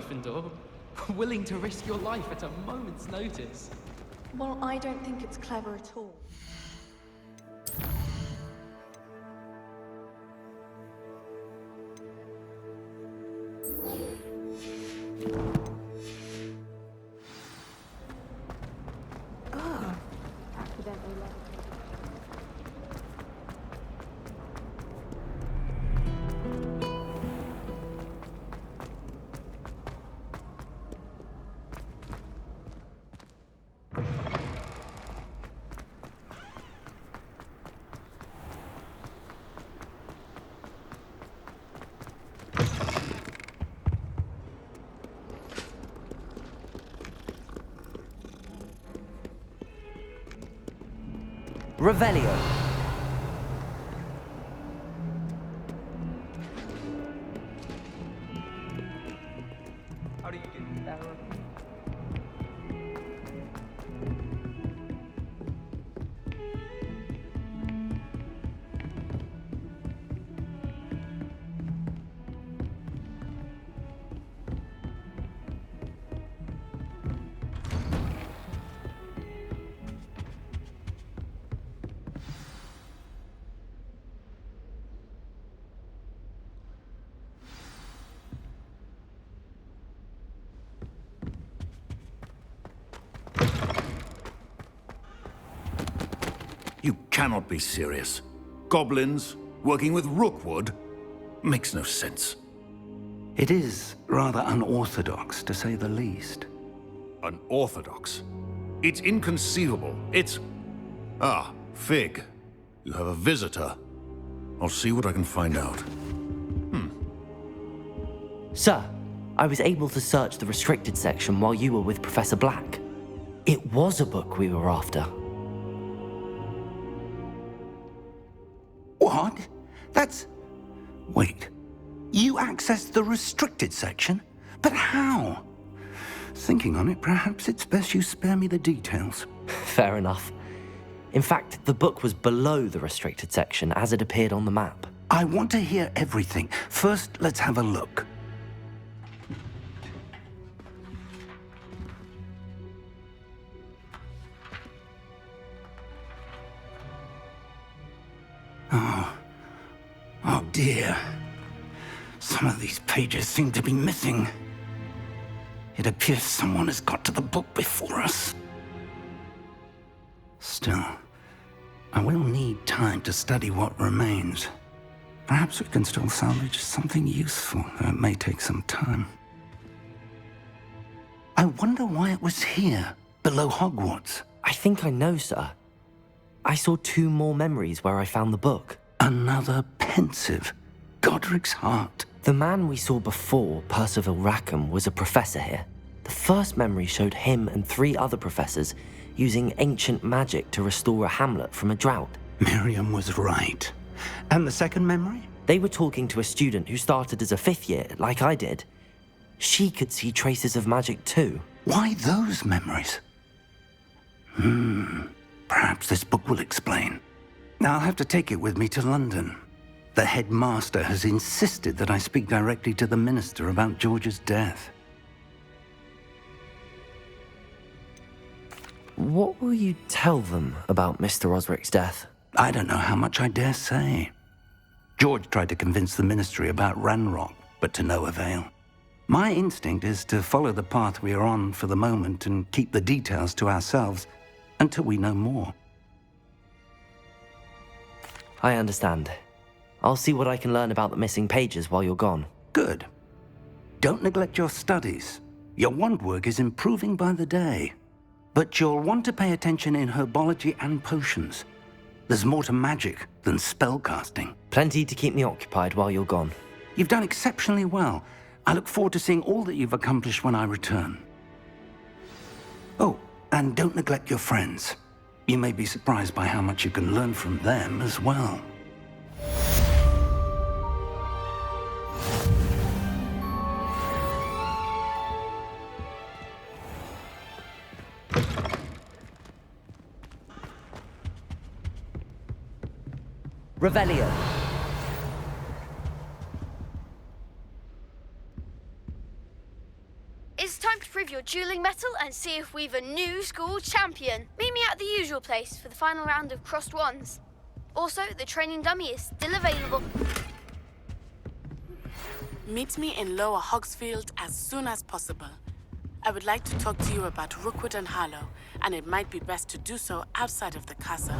Gryffindor. Willing to risk your life at a moment's notice. Well, I don't think it's clever at all. Accidentally left. Revelio. How do you get that? You cannot be serious. Goblins working with Rookwood? Makes no sense. It is rather unorthodox, to say the least. Unorthodox? It's inconceivable. It's... Ah, Fig. You have a visitor. I'll see what I can find out. Sir, I was able to search the restricted section while you were with Professor Black. It was a book we were after. What? That's... Wait. You accessed the restricted section? But how? Thinking on it, perhaps it's best you spare me the details. Fair enough. In fact, the book was below the restricted section as it appeared on the map. I want to hear everything. First, let's have a look. Oh dear. Some of these pages seem to be missing. It appears someone has got to the book before us. Still, I will need time to study what remains. Perhaps we can still salvage something useful, though it may take some time. I wonder why it was here, below Hogwarts. I think I know, sir. I saw 2 more memories where I found the book. Another pensive. Godric's heart. The man we saw before, Percival Rackham, was a professor here. The first memory showed him and 3 other professors using ancient magic to restore a hamlet from a drought. Miriam was right. And the second memory? They were talking to a student who started as a 5th year, like I did. She could see traces of magic too. Why those memories? Perhaps this book will explain. Now I'll have to take it with me to London. The headmaster has insisted that I speak directly to the minister about George's death. What will you tell them about Mr. Osric's death? I don't know how much I dare say. George tried to convince the ministry about Ranrock, but to no avail. My instinct is to follow the path we are on for the moment and keep the details to ourselves until we know more. I understand. I'll see what I can learn about the missing pages while you're gone. Good. Don't neglect your studies. Your wand work is improving by the day. But you'll want to pay attention in herbology and potions. There's more to magic than spellcasting. Plenty to keep me occupied while you're gone. You've done exceptionally well. I look forward to seeing all that you've accomplished when I return. Oh, and don't neglect your friends. You may be surprised by how much you can learn from them as well. Revelio. your dueling mettle and see if we've a new school champion. Meet me at the usual place for the final round of crossed wands. Also, the training dummy is still available. Meet me in Lower Hogsfield as soon as possible. I would like to talk to you about Rookwood and Harlow, and it might be best to do so outside of the castle.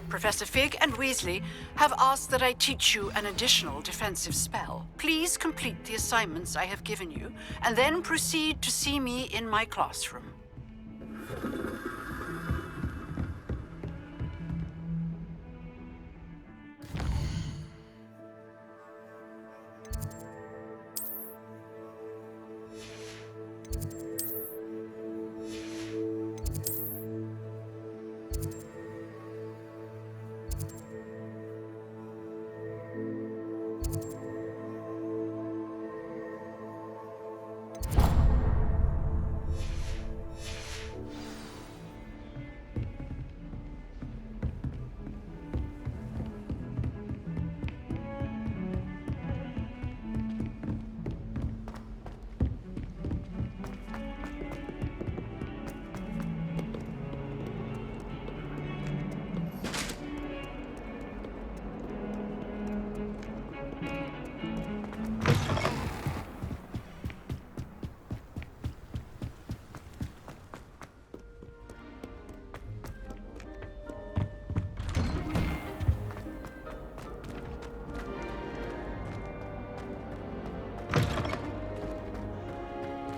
Professor Fig and Weasley have asked that I teach you an additional defensive spell. Please complete the assignments I have given you, and then proceed to see me in my classroom.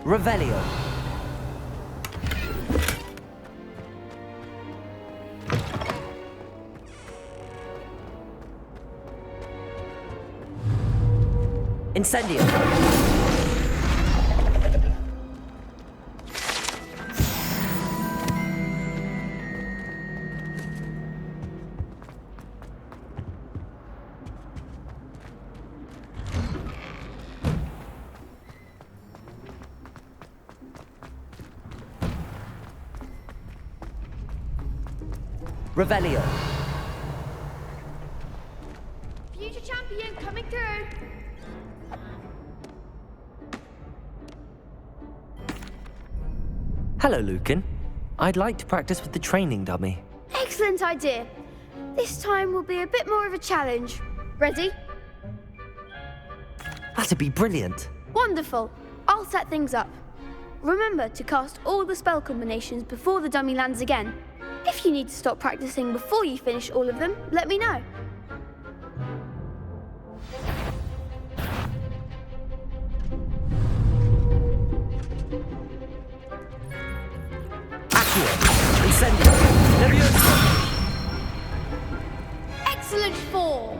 Revelio. Incendio. Revelio. Future champion coming through. Hello, Lucan. I'd like to practice with the training dummy. Excellent idea. This time will be a bit more of a challenge. Ready? That'd be brilliant. Wonderful. I'll set things up. Remember to cast all the spell combinations before the dummy lands again. If you need to stop practicing before you finish all of them, let me know. Accio. Incendio. Leviosa. Excellent fall.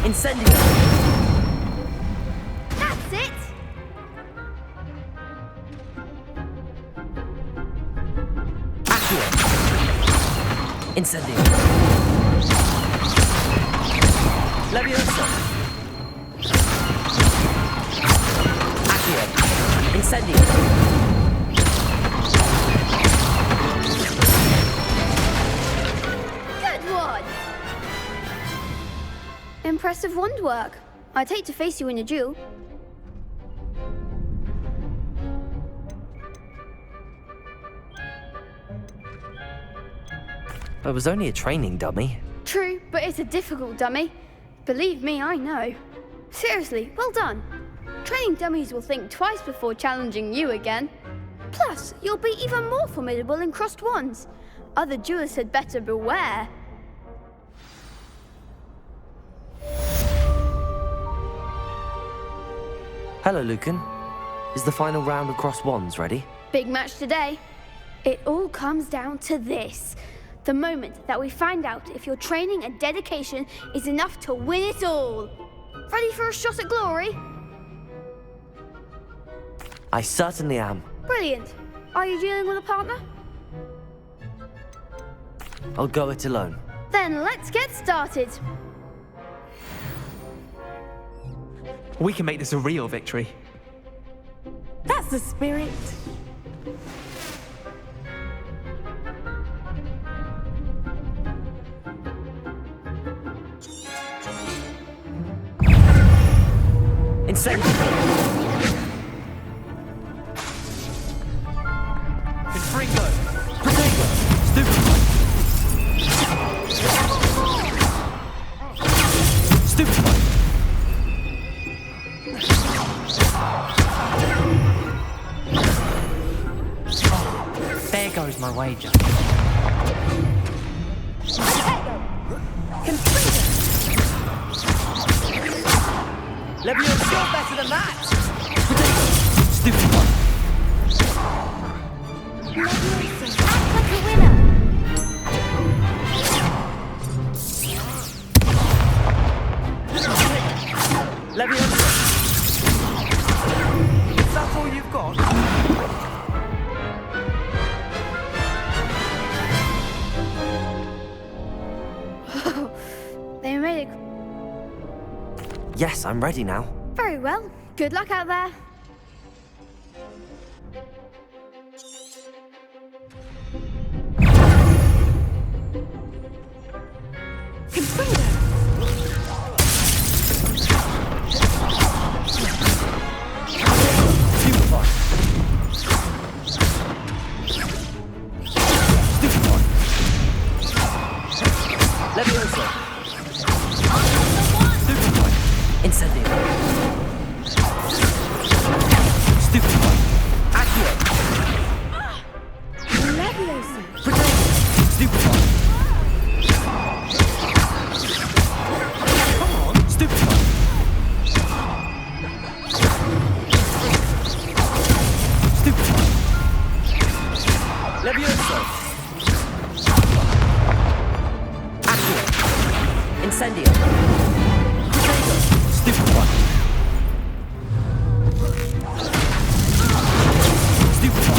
Incendio! That's it! Accio! Incendio! Leviosa! Accio! Incendio! Good one! Impressive wand work. I'd hate to face you in a duel. It was only a training dummy. True, but it's a difficult dummy. Believe me, I know. Seriously, well done. Training dummies will think twice before challenging you again. Plus, you'll be even more formidable in crossed wands. Other duelists had better beware. Hello, Lucan. Is the final round across wands ready? Big match today. It all comes down to this. The moment that we find out if your training and dedication is enough to win it all. Ready for a shot at glory? I certainly am. Brilliant. Are you dealing with a partner? I'll go it alone. Then let's get started. We can make this a real victory. That's the spirit. Incendiary! Confringo! Protego! Stupefy! Stupefy! There goes my wager. Leviosa! Still better than that! Stupid one! Leviosa, act like a winner! Leviosa! Is that all you've got? They made it. Yes, I'm ready now. Very well. Good luck out there. Stupefy! Stupefy! Leviosa! Stupefy! Incendiary! Stupefy! Accio! Leviosa. Protego! Stupefy! Come on! Stupefy! Stupefy! Leviosa! Accio! Incendio! Protego! Stupefy! Stupefy!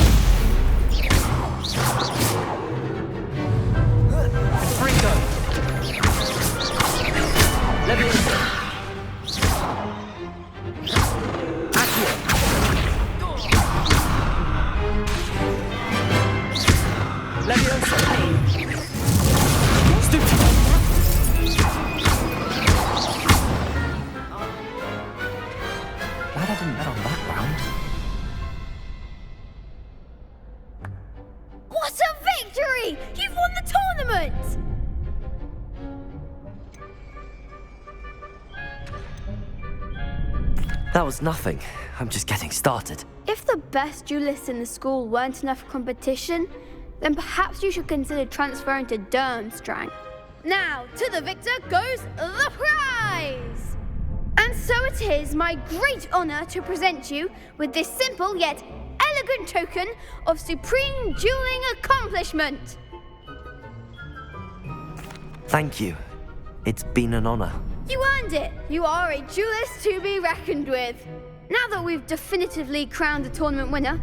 Fringo! Leviosa! Accio! Leviosa! Stupefy! Glad I didn't bet on that round. What a victory! You've won the tournament! That was nothing. I'm just getting started. If the best duelists in the school weren't enough competition, then perhaps you should consider transferring to Durmstrang. Now, to the victor goes the prize! And so it is my great honor to present you with this simple yet elegant token of supreme dueling accomplishment. Thank you. It's been an honor. You earned it. You are a duelist to be reckoned with. Now that we've definitively crowned the tournament winner,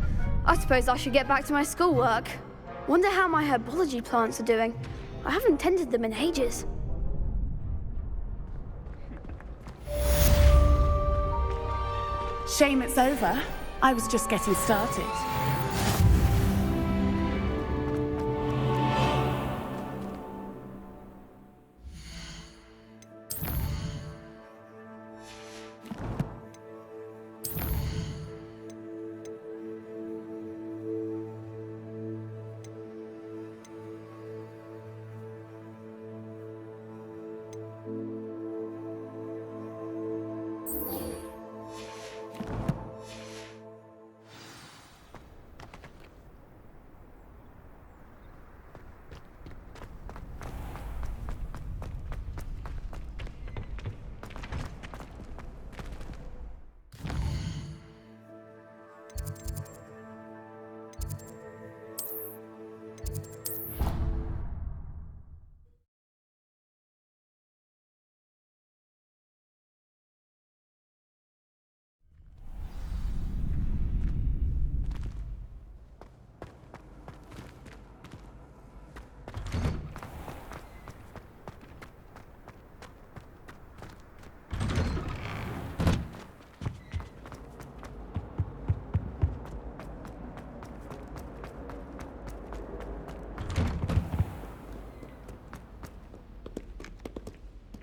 I suppose I should get back to my schoolwork. Wonder how my herbology plants are doing. I haven't tended them in ages. Shame it's over. I was just getting started.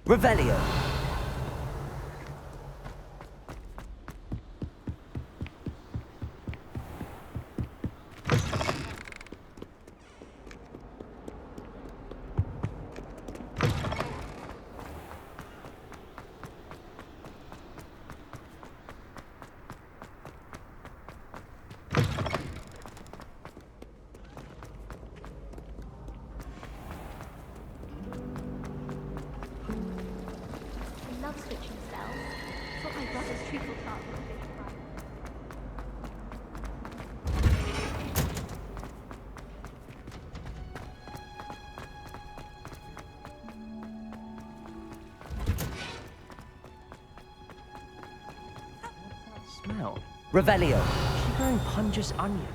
Revelio. I love switching spells. Thought my brother's treacle tart would be fun. Smell. Revelio. She's growing pungent onion.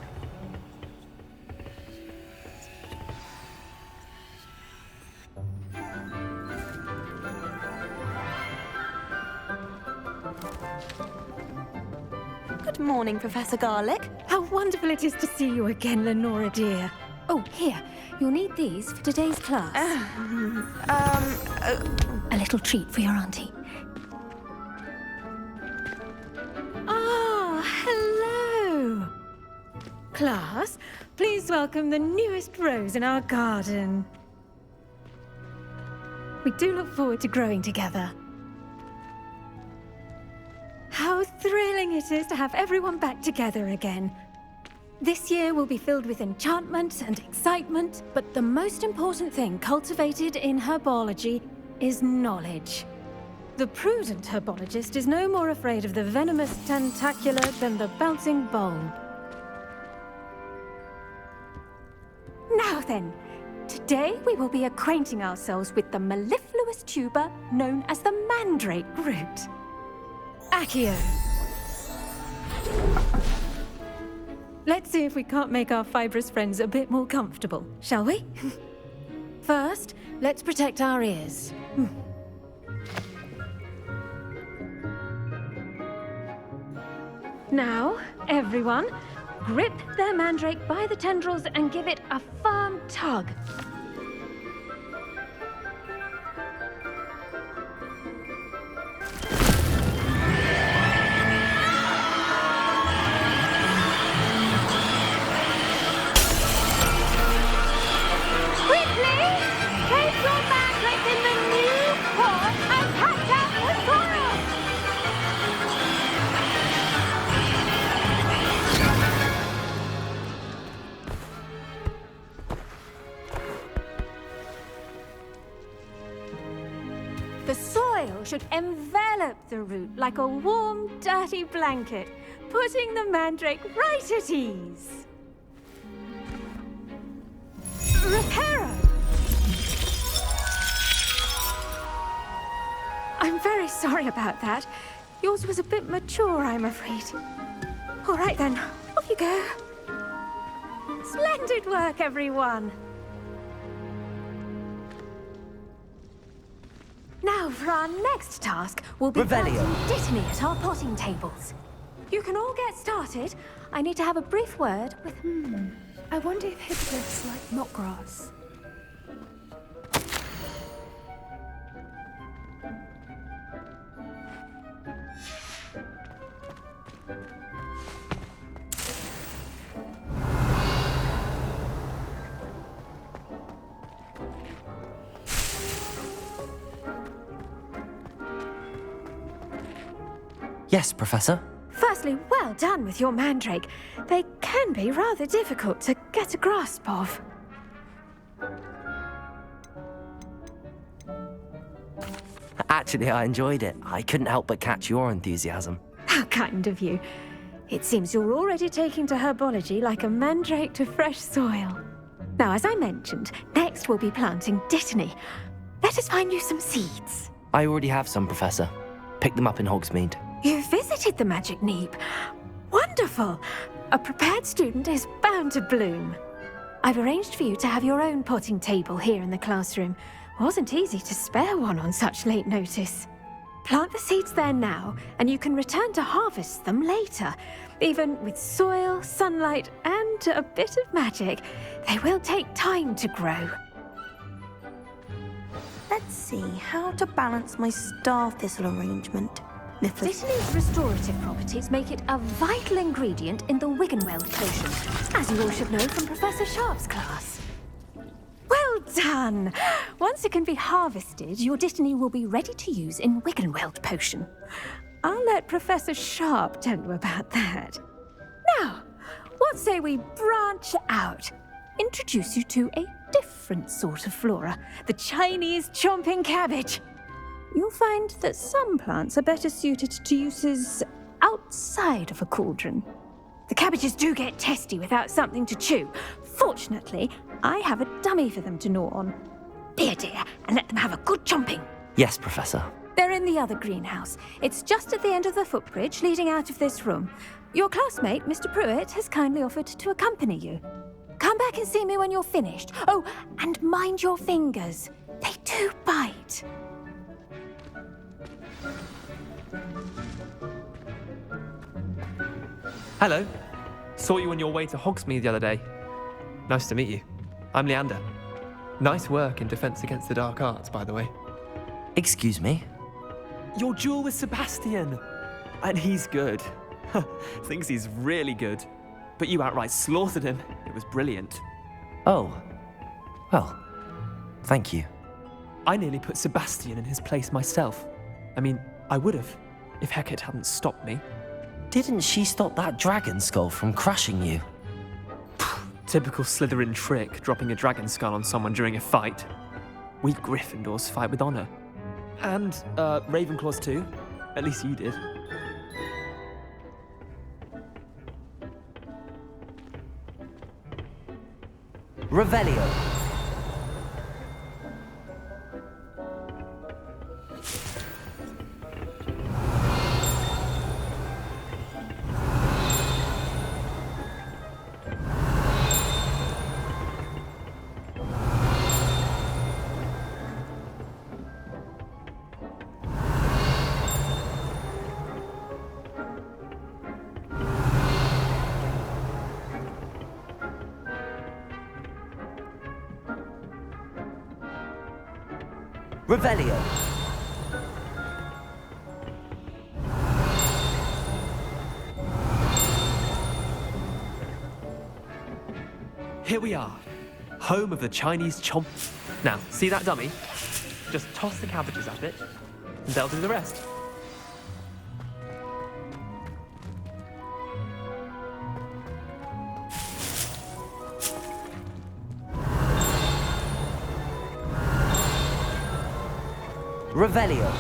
Good morning, Professor Garlic. How wonderful it is to see you again, Lenora dear. Oh, here. You'll need these for today's class. A little treat for your auntie. Ah, hello. Class, please welcome the newest rose in our garden. We do look forward to growing together. How thrilling it is to have everyone back together again. This year will be filled with enchantment and excitement, but the most important thing cultivated in herbology is knowledge. The prudent herbologist is no more afraid of the venomous tentacular than the bouncing bulb. Now then, today we will be acquainting ourselves with the mellifluous tuber known as the mandrake root. Accio. Let's see if we can't make our fibrous friends a bit more comfortable, shall we? First, let's protect our ears. Now, everyone, grip their mandrake by the tendrils and give it a firm tug. The soil should envelop the root like a warm, dirty blanket, putting the mandrake right at ease. Reparo! I'm very sorry about that. Yours was a bit mature, I'm afraid. All right then, off you go. Splendid work, everyone. Now, for our next task, we'll be planting Dittany at our potting tables. You can all get started. I need to have a brief word with... I wonder if hippogriffs like knotgrass. Yes, Professor. Firstly, well done with your mandrake. They can be rather difficult to get a grasp of. Actually, I enjoyed it. I couldn't help but catch your enthusiasm. How kind of you. It seems you're already taking to herbology like a mandrake to fresh soil. Now, as I mentioned, next we'll be planting Dittany. Let us find you some seeds. I already have some, Professor. Picked them up in Hogsmeade. You visited the Magic Neep. Wonderful! A prepared student is bound to bloom. I've arranged for you to have your own potting table here in the classroom. Wasn't easy to spare one on such late notice. Plant the seeds there now, and you can return to harvest them later. Even with soil, sunlight, and a bit of magic, they will take time to grow. Let's see how to balance my star thistle arrangement. Dittany's restorative properties make it a vital ingredient in the Wiggenweld potion, as you all should know from Professor Sharp's class. Well done! Once it can be harvested, your Dittany will be ready to use in Wiggenweld potion. I'll let Professor Sharp tell you about that. Now, what say we branch out? Introduce you to a different sort of flora, the Chinese chomping cabbage. You'll find that some plants are better suited to uses outside of a cauldron. The cabbages do get testy without something to chew. Fortunately, I have a dummy for them to gnaw on. Be a dear and let them have a good chomping. Yes, Professor. They're in the other greenhouse. It's just at the end of the footbridge leading out of this room. Your classmate, Mr. Pruitt, has kindly offered to accompany you. Come back and see me when you're finished. Oh, and mind your fingers. They do bite. Hello. Saw you on your way to Hogsmeade the other day. Nice to meet you. I'm Leander. Nice work in Defense Against the Dark Arts, by the way. Excuse me? Your duel with Sebastian. And he's good. Thinks he's really good. But you outright slaughtered him. It was brilliant. Oh. Well, thank you. I nearly put Sebastian in his place myself. I mean, I would have, if Hecate hadn't stopped me. Didn't she stop that dragon skull from crushing you? Typical Slytherin trick, dropping a dragon skull on someone during a fight. We Gryffindors fight with honor. And, Ravenclaws too. At least you did. Revelio. Revelio. Here we are, home of the Chinese chomp. Now, see that dummy? Just toss the cabbages at it, and they'll do the rest. Revelio.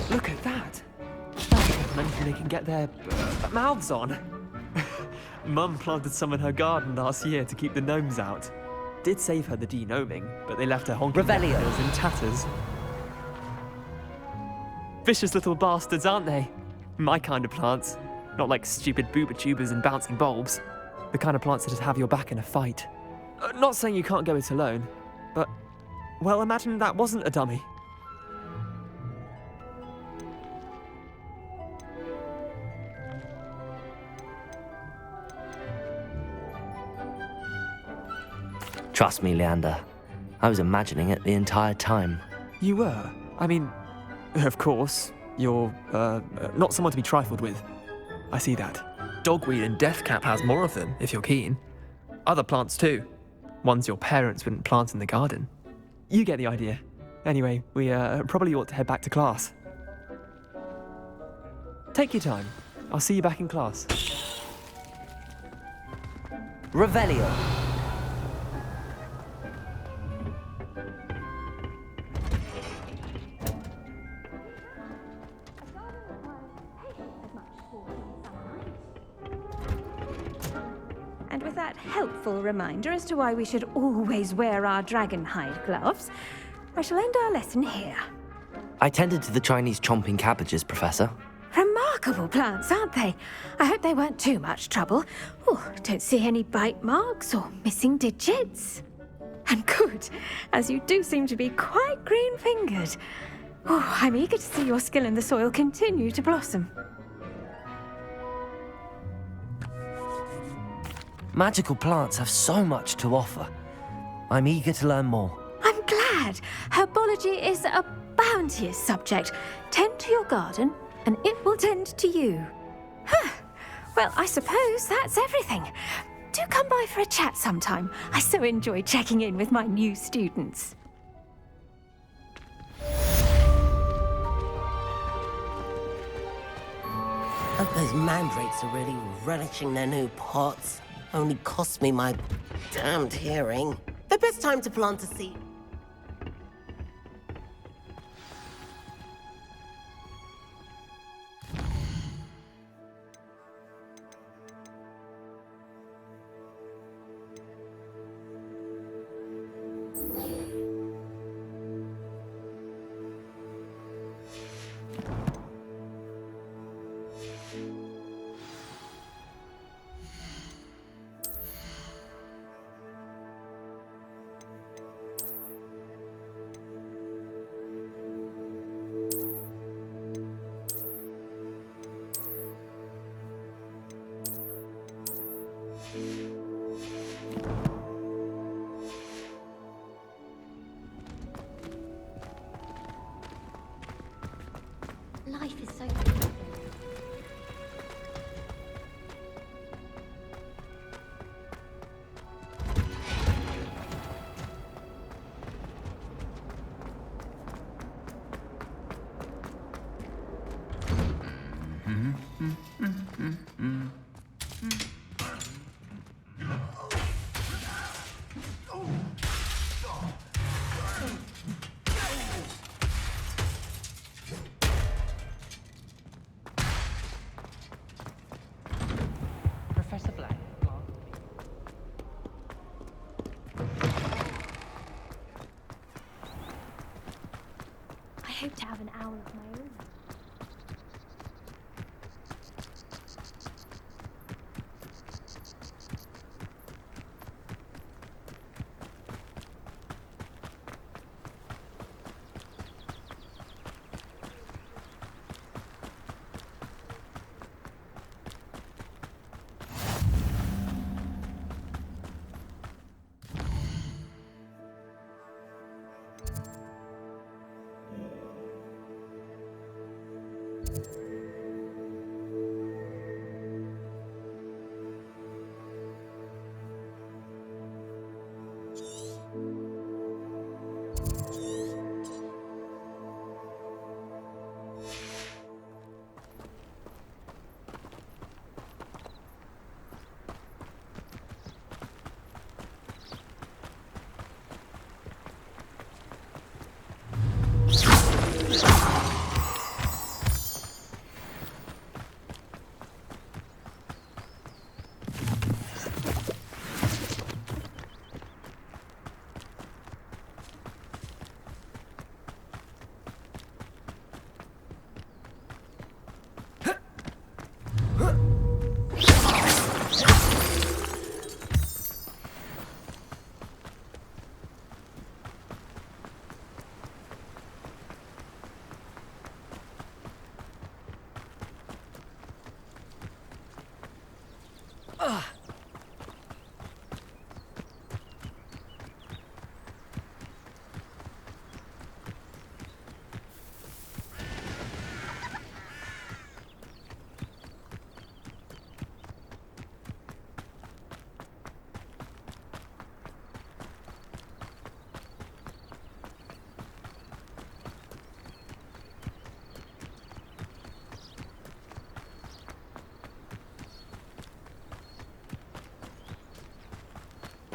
Look at that. That's anything they can get their mouths on. Mum planted some in her garden last year to keep the gnomes out. Did save her the de-gnoming, but they left her honking Revelio. hills in tatters. Vicious little bastards, aren't they? My kind of plants. Not like stupid booba tubers and bouncing bulbs. The kind of plants that just have your back in a fight. Not saying you can't go it alone, but, well, imagine that wasn't a dummy. Trust me, Leander. I was imagining it the entire time. You were? I mean, of course, you're, not someone to be trifled with. I see that. Dogweed and deathcap has more of them, if you're keen. Other plants too. Ones your parents wouldn't plant in the garden. You get the idea. Anyway, we, probably ought to head back to class. Take your time. I'll see you back in class. Revelio. And with that helpful reminder as to why we should always wear our dragon hide gloves, I shall end our lesson here. I tended to the Chinese chomping cabbages, Professor. Remarkable. remarkable plants, aren't they? I hope they weren't too much trouble. Oh, don't see any bite marks or missing digits. And good, as you do seem to be quite green-fingered. Oh, I'm eager to see your skill in the soil continue to blossom. Magical plants have so much to offer. I'm eager to learn more. I'm glad. Herbology is a bounteous subject. Tend to your garden, and it will tend to you. Huh. Well, I suppose that's everything. Do come by for a chat sometime. I so enjoy checking in with my new students. Hope those mandrakes are really relishing their new pots. Only cost me my damned hearing. The best time to plant a seed. Life is so I hope to have an owl of my own.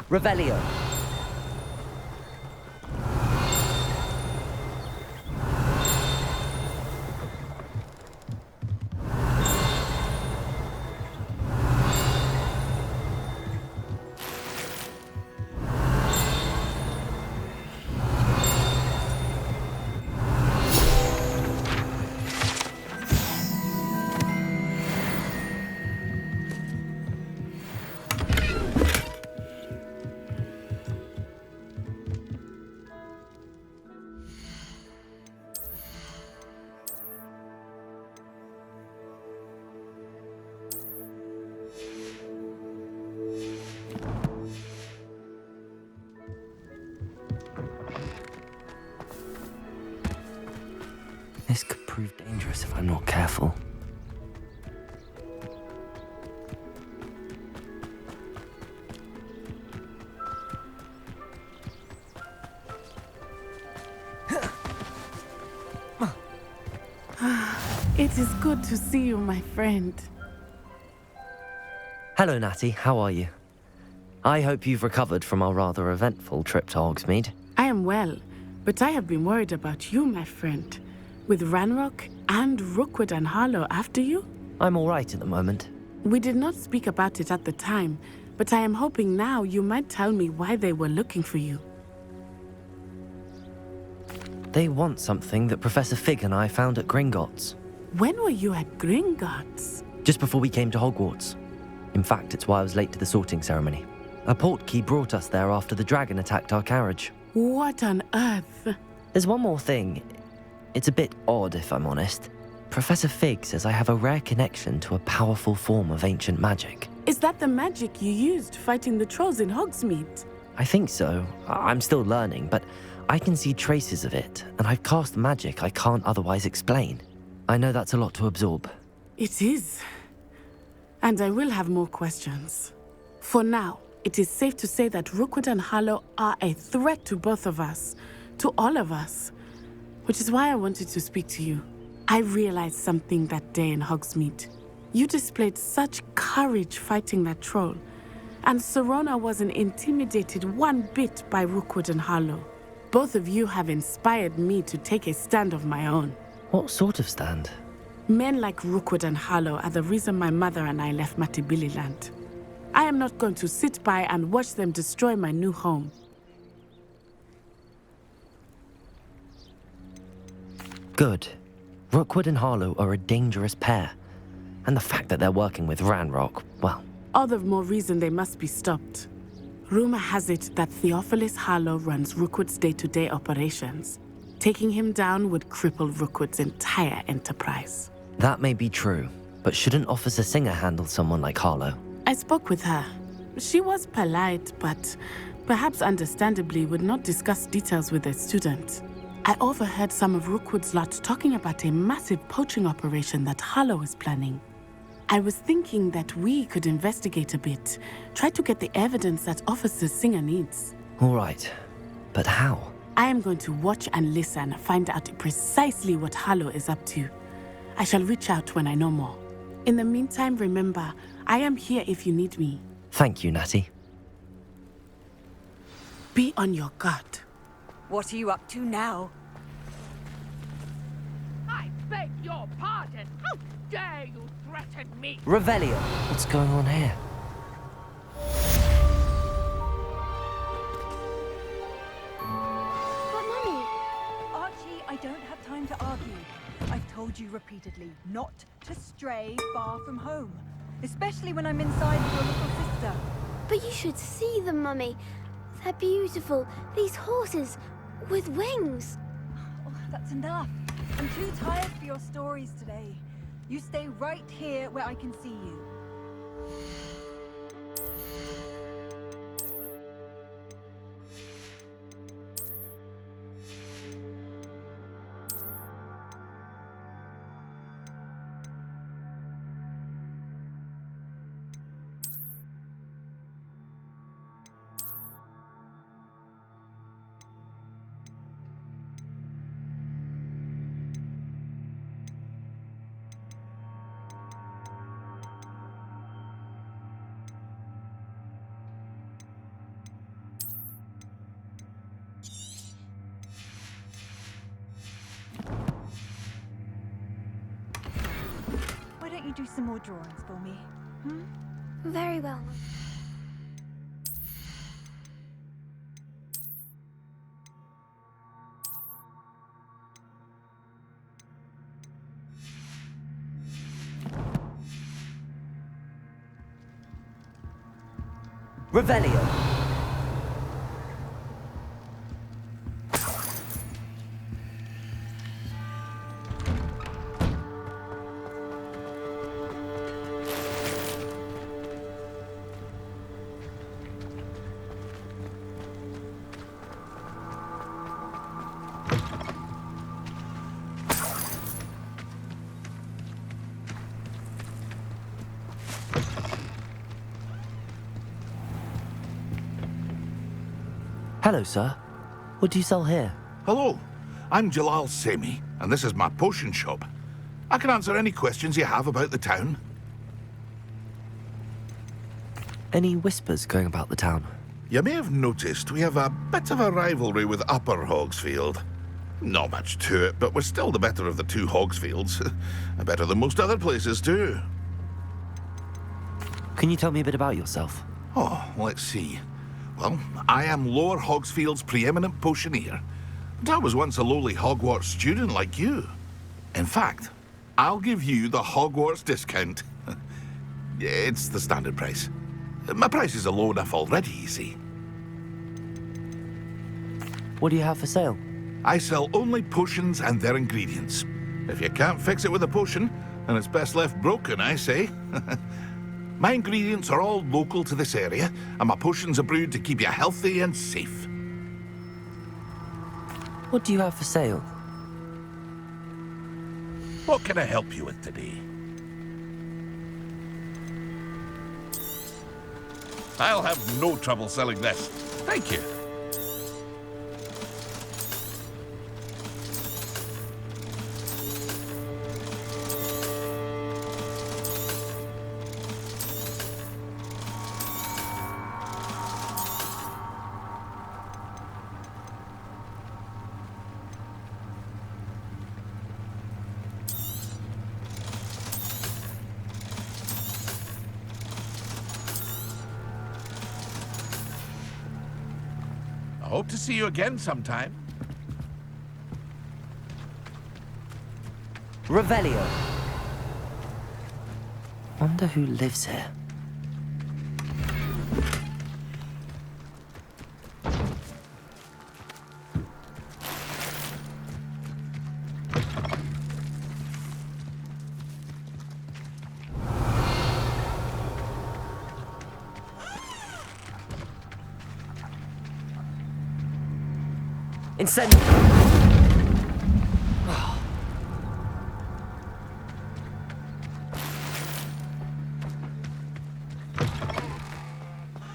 Revelio. This could prove dangerous if I'm not careful. It is good to see you, my friend. Hello, Natty. How are you? I hope you've recovered from our rather eventful trip to Hogsmeade. I am well, but I have been worried about you, my friend. With Ranrock and Rookwood and Harlow after you? I'm all right at the moment. We did not speak about it at the time, but I am hoping now you might tell me why they were looking for you. They want something that Professor Fig and I found at Gringotts. When were you at Gringotts? Just before we came to Hogwarts. In fact, it's why I was late to the sorting ceremony. A portkey brought us there after the dragon attacked our carriage. What on earth? There's one more thing. It's a bit odd, if I'm honest. Professor Fig says I have a rare connection to a powerful form of ancient magic. Is that the magic you used fighting the trolls in Hogsmeade? I think so. I'm still learning, but I can see traces of it, and I've cast magic I can't otherwise explain. I know that's a lot to absorb. It is. And I will have more questions. For now, it is safe to say that Rookwood and Harlow are a threat to both of us, to all of us, which is why I wanted to speak to you. I realized something that day in Hogsmeade. You displayed such courage fighting that troll, and Serona wasn't intimidated one bit by Rookwood and Harlow. Both of you have inspired me to take a stand of my own. What sort of stand? Men like Rookwood and Harlow are the reason my mother and I left Matabeleland. I am not going to sit by and watch them destroy my new home. Good. Rookwood and Harlow are a dangerous pair. And the fact that they're working with Ranrock, well... All the more reason they must be stopped. Rumor has it that Theophilus Harlow runs Rookwood's day-to-day operations. Taking him down would cripple Rookwood's entire enterprise. That may be true, but shouldn't Officer Singer handle someone like Harlow? I spoke with her. She was polite, but perhaps understandably would not discuss details with a student. I overheard some of Rookwood's lot talking about a massive poaching operation that Harlow is planning. I was thinking that we could investigate a bit, try to get the evidence that Officer Singer needs. All right, but how? I am going to watch and listen, find out precisely what Harlow is up to. I shall reach out when I know more. In the meantime, remember, I am here if you need me. Thank you, Natty. Be on your guard. What are you up to now? I beg your pardon. How dare you threaten me? Revelio! What's going on here? But Mummy, Archie, I don't have time to argue. I've told you repeatedly not to stray far from home, especially when I'm inside with your little sister. but you should see them, Mummy. They're beautiful. These horses with wings. Oh, that's enough. I'm too tired for your stories today. You stay right here where I can see you. Why don't you do some more drawings for me? Very well. Revelio. Hello, sir. What do you sell here? Hello, I'm Jalal Semi, and this is my potion shop. I can answer any questions you have about the town. Any whispers going about the town? You may have noticed we have a bit of a rivalry with Upper Hogsfield. Not much to it, but we're still the better of the two Hogsfields. Better than most other places, too. Can you tell me a bit about yourself? Oh, let's see. Well, I am Lower Hogsfield's preeminent potioneer. And I was once a lowly Hogwarts student like you. In fact, I'll give you the Hogwarts discount. It's the standard price. My prices are low enough already, you see. What do you have for sale? I sell only potions and their ingredients. If you can't fix it with a potion, then it's best left broken, I say. My ingredients are all local to this area, and my potions are brewed to keep you healthy and safe. What do you have for sale? What can I help you with today? I'll have no trouble selling this. Thank you. I hope to see you again sometime. Revelio. Wonder who lives here. Incendio.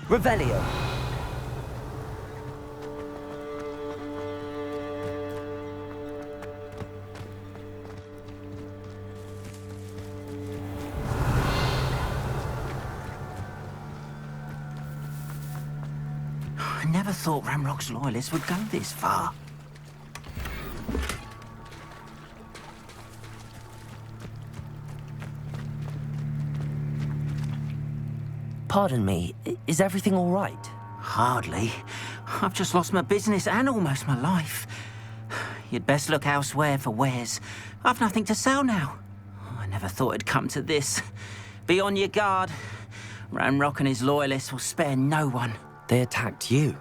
Revelio. I never thought Ranrock's loyalists would go this far. Pardon me, is everything all right? Hardly. I've just lost my business and almost my life. You'd best look elsewhere for wares. I've nothing to sell now. I never thought it'd come to this. Be on your guard. Ranrock and his loyalists will spare no one. They attacked you.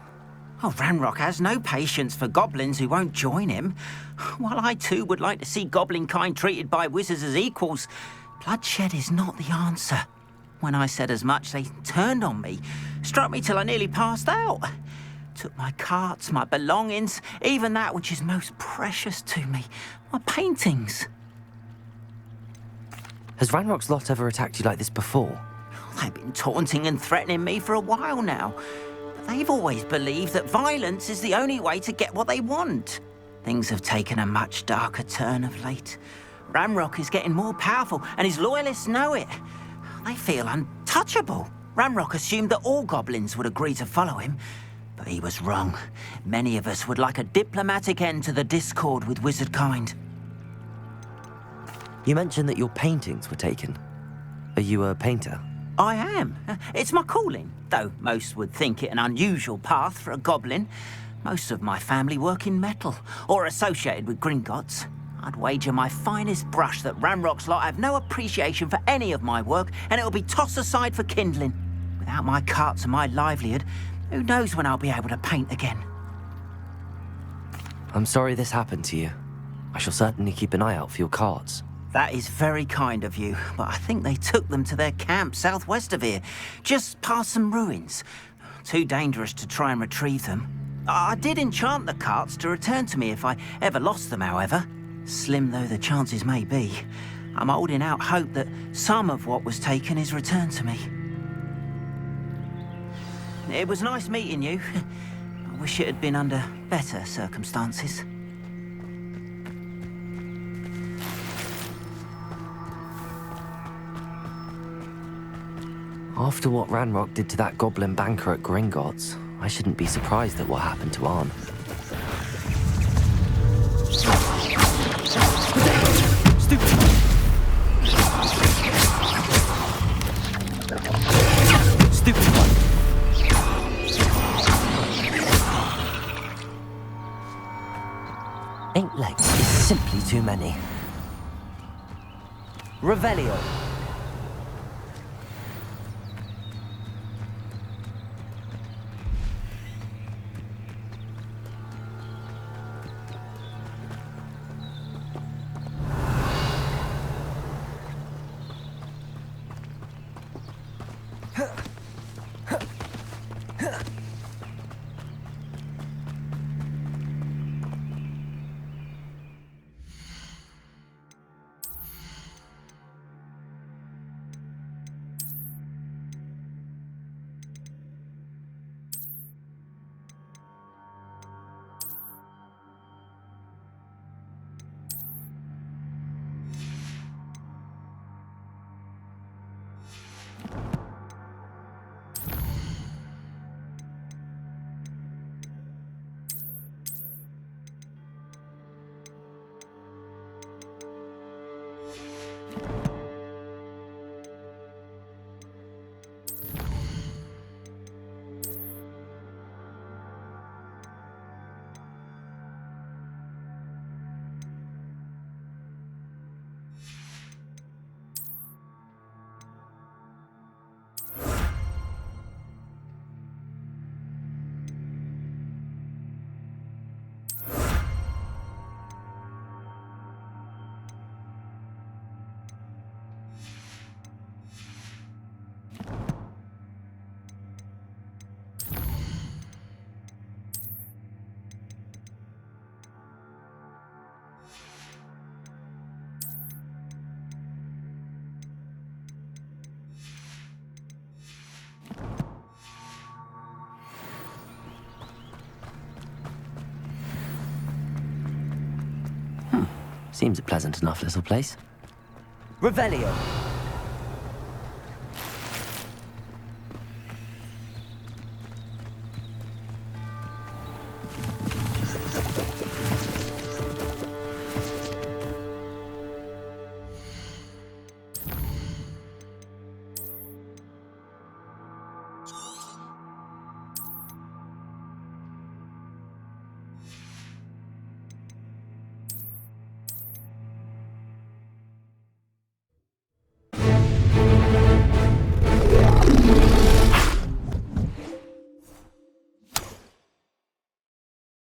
Oh, Ranrock has no patience for goblins who won't join him. While I too would like to see goblin kind treated by wizards as equals, bloodshed is not the answer. When I said as much, they turned on me, struck me till I nearly passed out. Took my carts, my belongings, even that which is most precious to me, my paintings. Has Ranrock's lot ever attacked you like this before? They've been taunting and threatening me for a while now. But they've always believed that violence is the only way to get what they want. Things have taken a much darker turn of late. Ranrock is getting more powerful, and his loyalists know it. They feel untouchable. Ranrock assumed that all goblins would agree to follow him, but he was wrong. Many of us would like a diplomatic end to the discord with wizard kind. You mentioned that your paintings were taken. Are you a painter? I am. It's my calling, though most would think it an unusual path for a goblin. Most of my family work in metal, or associated with Gringotts. I'd wager my finest brush that Ranrock's lot have no appreciation for any of my work, and it'll be tossed aside for kindling. Without my carts and my livelihood, who knows when I'll be able to paint again? I'm sorry this happened to you. I shall certainly keep an eye out for your carts. That is very kind of you, but I think they took them to their camp southwest of here, just past some ruins. Too dangerous to try and retrieve them. I did enchant the carts to return to me if I ever lost them, however. Slim though the chances may be, I'm holding out hope that some of what was taken is returned to me. It was nice meeting you. I wish it had been under better circumstances. After what Ranrock did to that goblin banker at Gringotts, I shouldn't be surprised at what happened to Arn. Stupid one. Eight legs is simply too many. Revelio. Seems a pleasant enough little place. Revelio.